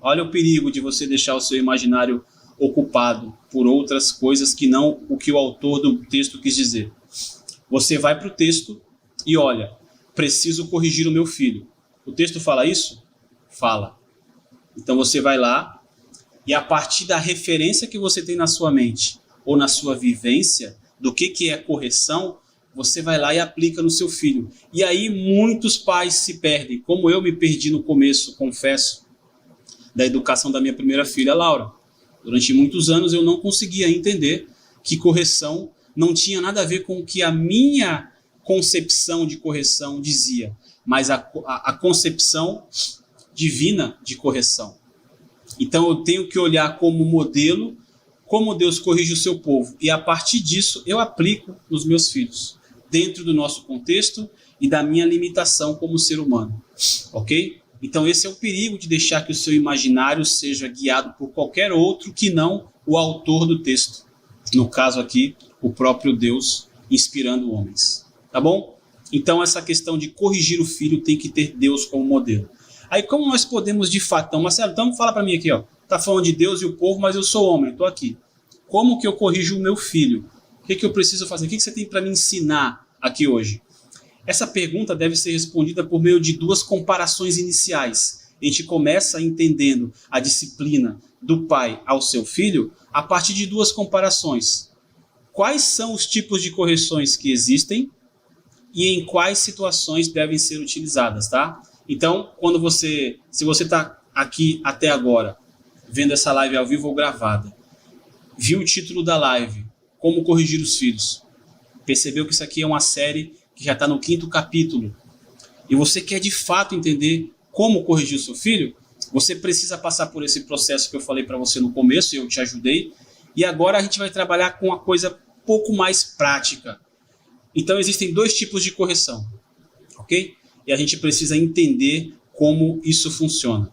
Olha o perigo de você deixar o seu imaginário ocupado por outras coisas que não o que o autor do texto quis dizer. Você vai para o texto e olha, preciso corrigir o meu filho. O texto fala isso? Fala. Então você vai lá e a partir da referência que você tem na sua mente ou na sua vivência do que é correção, você vai lá e aplica no seu filho. E aí muitos pais se perdem, como eu me perdi no começo, confesso, da educação da minha primeira filha, Laura. Durante muitos anos eu não conseguia entender que correção não tinha nada a ver com o que a minha concepção de correção dizia, mas a concepção divina de correção. Então eu tenho que olhar como modelo, como Deus corrige o seu povo. E a partir disso eu aplico nos meus filhos, dentro do nosso contexto e da minha limitação como ser humano. Ok? Então esse é o perigo de deixar que o seu imaginário seja guiado por qualquer outro que não o autor do texto. No caso aqui, o próprio Deus inspirando homens. Tá bom? Então essa questão de corrigir o filho tem que ter Deus como modelo. Aí como nós podemos de fato... Então, Marcelo, então fala para mim aqui, ó. Tá falando de Deus e o povo, mas eu sou homem, estou aqui. Como que eu corrijo o meu filho? O que eu preciso fazer? O que você tem para me ensinar aqui hoje? Essa pergunta deve ser respondida por meio de duas comparações iniciais. A gente começa entendendo a disciplina do pai ao seu filho a partir de duas comparações. Quais são os tipos de correções que existem e em quais situações devem ser utilizadas, tá? Então, se você está aqui até agora, vendo essa live ao vivo ou gravada, viu o título da live, Como Corrigir os Filhos, percebeu que isso aqui é uma série que já está no 5º capítulo, e você quer de fato entender como corrigir o seu filho, você precisa passar por esse processo que eu falei para você no começo, e eu te ajudei, e agora a gente vai trabalhar com uma coisa pouco mais prática. Então existem dois tipos de correção, ok? E a gente precisa entender como isso funciona.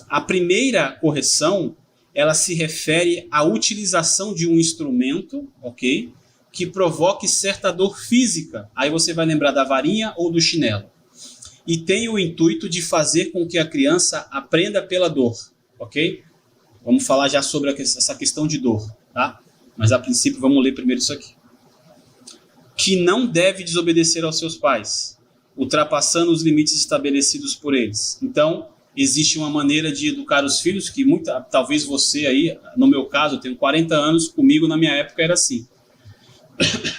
A primeira correção, ela se refere à utilização de um instrumento, ok? Que provoque certa dor física. Aí você vai lembrar da varinha ou do chinelo. E tem o intuito de fazer com que a criança aprenda pela dor, ok? Vamos falar já sobre essa questão de dor, tá? Mas a princípio vamos ler primeiro isso aqui. Que não deve desobedecer aos seus pais, ultrapassando os limites estabelecidos por eles. Então, existe uma maneira de educar os filhos que talvez você aí, no meu caso, eu tenho 40 anos, comigo na minha época era assim.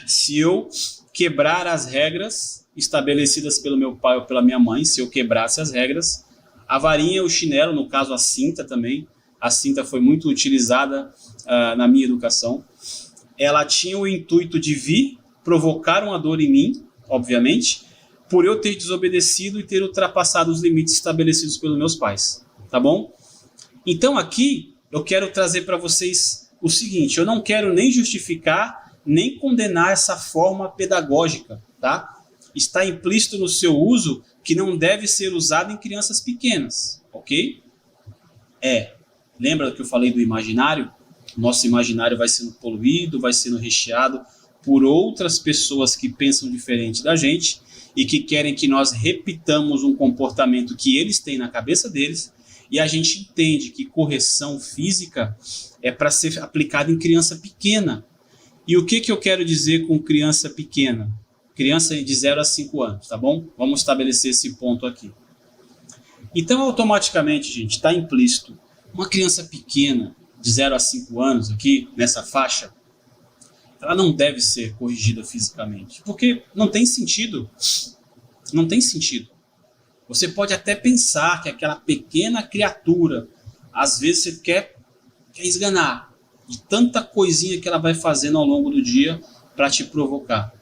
Se eu quebrar as regras estabelecidas pelo meu pai ou pela minha mãe, se eu quebrasse as regras, a varinha, o chinelo, no caso a cinta também, a cinta foi muito utilizada na minha educação, ela tinha o intuito de vir provocar uma dor em mim, obviamente, por eu ter desobedecido e ter ultrapassado os limites estabelecidos pelos meus pais, tá bom? Então aqui eu quero trazer para vocês o seguinte, eu não quero nem justificar, nem condenar essa forma pedagógica, tá? Está implícito no seu uso que não deve ser usado em crianças pequenas, ok? Lembra que eu falei do imaginário? Nosso imaginário vai sendo poluído, vai sendo recheado por outras pessoas que pensam diferente da gente e que querem que nós repitamos um comportamento que eles têm na cabeça deles, e a gente entende que correção física é para ser aplicada em criança pequena. E o que eu quero dizer com criança pequena? Criança de 0 a 5 anos, tá bom? Vamos estabelecer esse ponto aqui. Então, automaticamente, gente, está implícito. Uma criança pequena, de 0 a 5 anos, aqui, nessa faixa, ela não deve ser corrigida fisicamente. Porque não tem sentido. Não tem sentido. Você pode até pensar que aquela pequena criatura, às vezes você quer esganar de tanta coisinha que ela vai fazendo ao longo do dia para te provocar.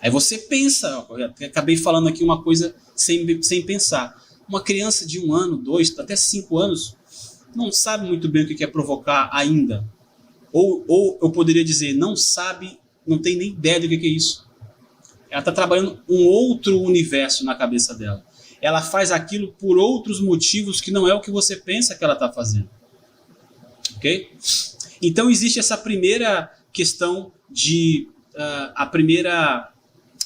Aí você pensa, eu acabei falando aqui uma coisa sem pensar. Uma criança de 1 ano, 2, até 5 anos, não sabe muito bem o que é provocar ainda. Ou eu poderia dizer, não sabe, não tem nem ideia do que é isso. Ela está trabalhando um outro universo na cabeça dela. Ela faz aquilo por outros motivos que não é o que você pensa que ela está fazendo. Ok? Então existe essa primeira questão a primeira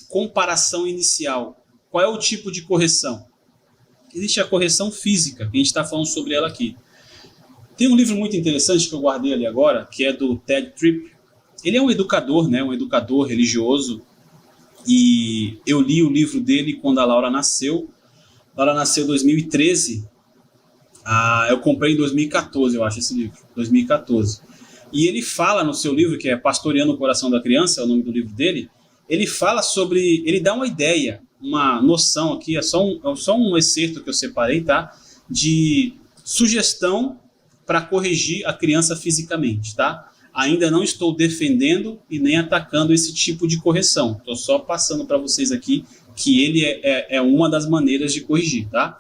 comparação inicial. Qual é o tipo de correção? Existe a correção física, que a gente está falando sobre ela aqui. Tem um livro muito interessante que eu guardei ali agora, que é do Ted Tripp. Ele é um educador, né? Um educador religioso. E eu li o livro dele quando a Laura nasceu. A Laura nasceu em 2013. Eu comprei em 2014, eu acho, esse livro. 2014. E ele fala no seu livro, que é Pastoreando o Coração da Criança, é o nome do livro dele. Ele fala sobre... Ele dá uma ideia, uma noção aqui, é só um excerto que eu separei, tá? De sugestão para corrigir a criança fisicamente, tá? Ainda não estou defendendo e nem atacando esse tipo de correção. Estou só passando para vocês aqui que ele é uma das maneiras de corrigir, tá?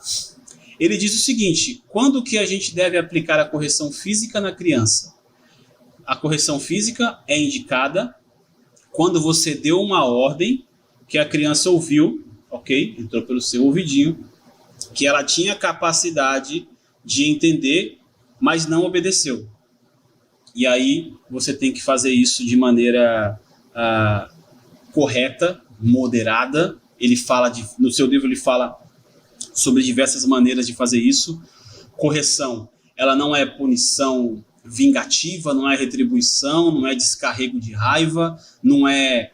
Ele diz o seguinte: quando que a gente deve aplicar a correção física na criança? A correção física é indicada quando você deu uma ordem que a criança ouviu, ok? Entrou pelo seu ouvidinho, que ela tinha capacidade de entender, mas não obedeceu. E aí você tem que fazer isso de maneira correta, moderada. Ele fala no seu livro ele fala sobre diversas maneiras de fazer isso. Correção, ela não é punição vingativa, não é retribuição, não é descarrego de raiva, não é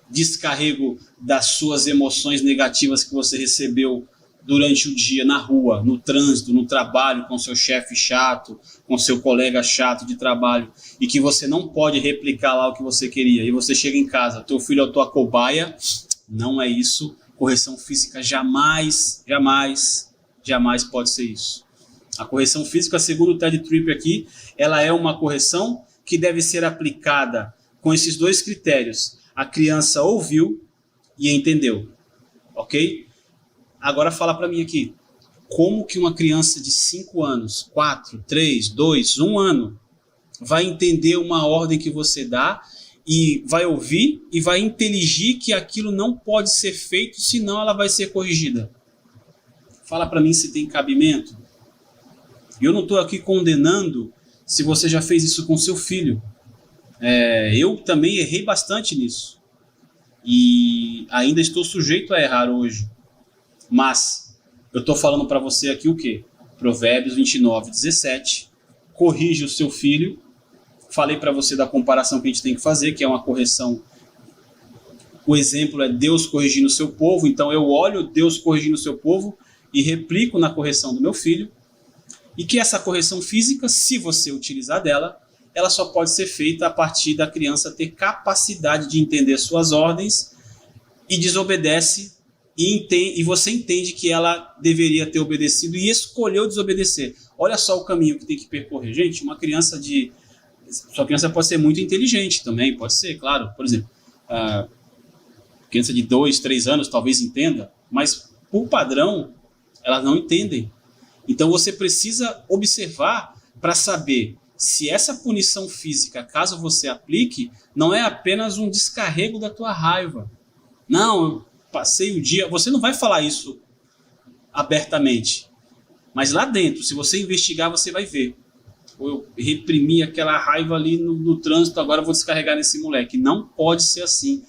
descarrego das suas emoções negativas que você recebeu durante o dia, na rua, no trânsito, no trabalho, com seu chefe chato, com seu colega chato de trabalho, e que você não pode replicar lá o que você queria, e você chega em casa, teu filho é a tua cobaia. Não é isso. Correção física jamais pode ser isso. A correção física, segundo o Ted Tripp aqui, ela é uma correção que deve ser aplicada com esses dois critérios. A criança ouviu e entendeu, ok? Agora fala para mim aqui, como que uma criança de 5 anos, 4, 3, 2, 1 ano, vai entender uma ordem que você dá e vai ouvir e vai inteligir que aquilo não pode ser feito, senão ela vai ser corrigida? Fala para mim se tem cabimento. Eu não estou aqui condenando se você já fez isso com seu filho. Eu também errei bastante nisso. E ainda estou sujeito a errar hoje. Mas eu estou falando para você aqui o quê? Provérbios 29, 17. Corrige o seu filho. Falei para você da comparação que a gente tem que fazer, que é uma correção. O exemplo é Deus corrigindo o seu povo. Então eu olho Deus corrigindo o seu povo e replico na correção do meu filho. E que essa correção física, se você utilizar dela, ela só pode ser feita a partir da criança ter capacidade de entender suas ordens e desobedece. E você entende que ela deveria ter obedecido e escolheu desobedecer. Olha só o caminho que tem que percorrer. Gente, sua criança pode ser muito inteligente também, pode ser, claro. Por exemplo, criança de 2, 3 anos talvez entenda, mas por padrão, elas não entendem. Então você precisa observar para saber se essa punição física, caso você aplique, não é apenas um descarrego da tua raiva. Não, eu passei o dia... Você não vai falar isso abertamente. Mas lá dentro, se você investigar, você vai ver. Eu reprimi aquela raiva ali no trânsito, agora eu vou descarregar nesse moleque. Não pode ser assim.